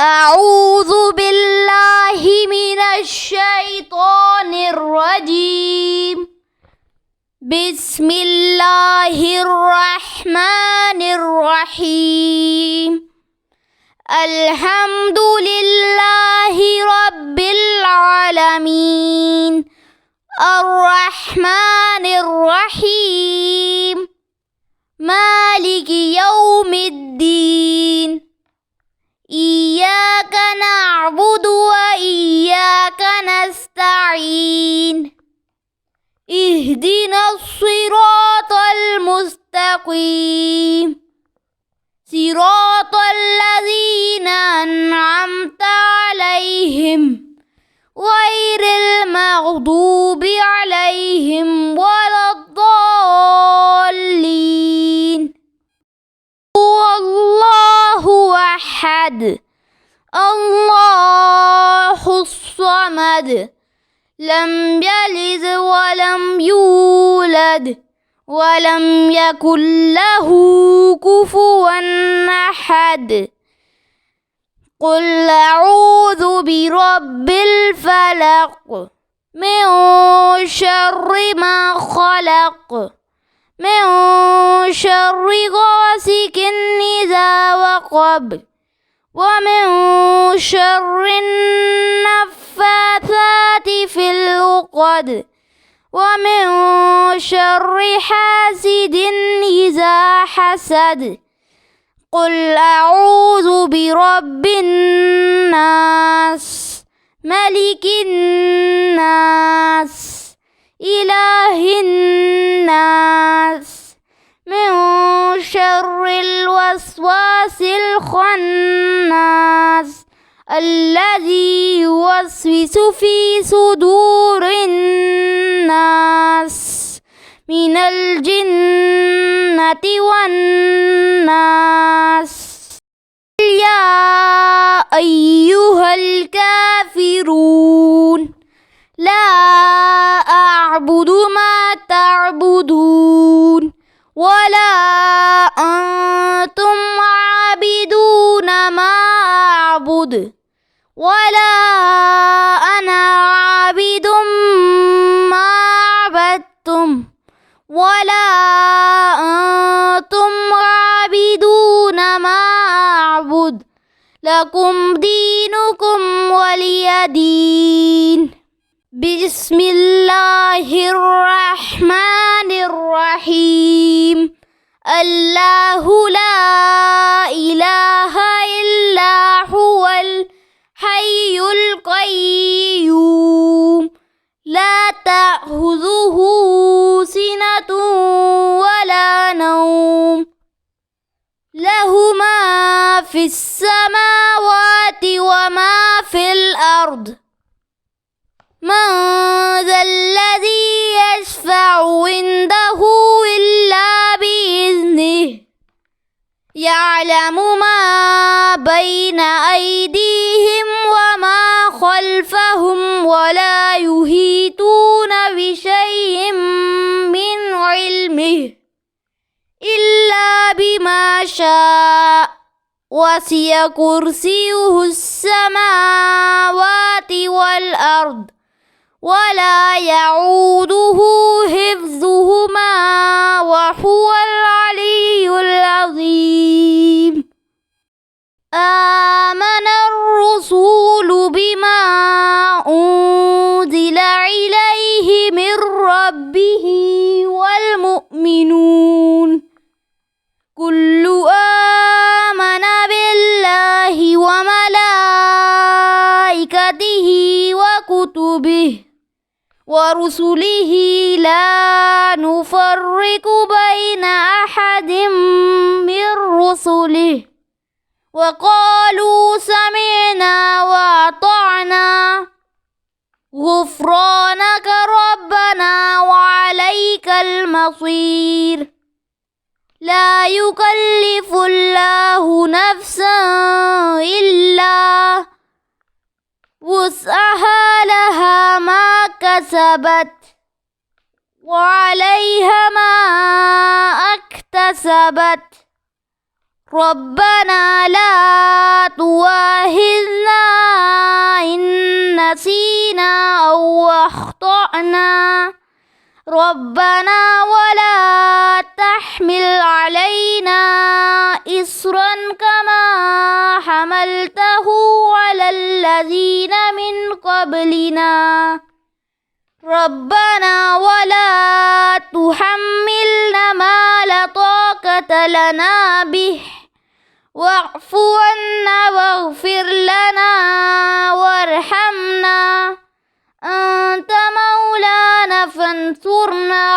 أعوذ بالله من الشيطان الرجيم. بسم الله الرحمن الرحيم. الحمد لله رب العالمين الرحمن الرحيم مالك يوم الدين. إياك نعبد وإياك نستعين. اهدنا الصراط المستقيم صراط الذين أنعمت عليهم غير المغضوب عليهم ولا الضالين. هو الله أحد الله الصمد لم يلد ولم يولد ولم يكن له كفوا أحد. قل أعوذ برب الفلق من شر ما خلق من شر غاسق إذا وقب ومن شر النفاثات في العقد ومن شر حاسد إذا حسد. قل أعوذ برب الناس ملك الناس إله الناس من شر الوسواس الخناس الذي يوسوس في صدور الناس من الجنة والناس. يا أيها الكافرون لا أعبد ما تعبدون ولا أنتم عابدون ما أعبد ولا أنا عابد ما عبدتم ولا أنتم عابدون ما أعبد لكم دينكم ولي دين. بسم الله الرحمن الرحيم. الله لا إله إلا هو الحي القيوم لا تأخذه سنة ولا نوم له ما في السماوات وما في الأرض. من ذا الذي يشفع عنده إلا بإذنه يعلم ما بين أيديهم وما خلفهم ولا يحيطون بشيء من علمه إلا بما شاء وسع كرسيه السماوات والأرض ولا يعوده حفظهما وهو العلي العظيم. آمن الرسول بما أنزل إليه من ربه والمؤمنون كل آمن بالله وملائكته وكتبه ورسله لا نفرق بين أحد من رسله وقالوا سمعنا وأطعنا غفرانك ربنا وعليك المصير. لا يكلف الله نفسا إلا وسعها لها ما كسبت وعليها ما اكتسبت. ربنا لا تؤاخذنا نسينا أو أخطأنا ربنا ولا تحمل علينا إصرا كما حملته على الذين من قبلنا ربنا ولا تحملنا ما لا طاقة لنا به واعف عنا واغفر لنا وارحمنا أنت مولانا فانصرنا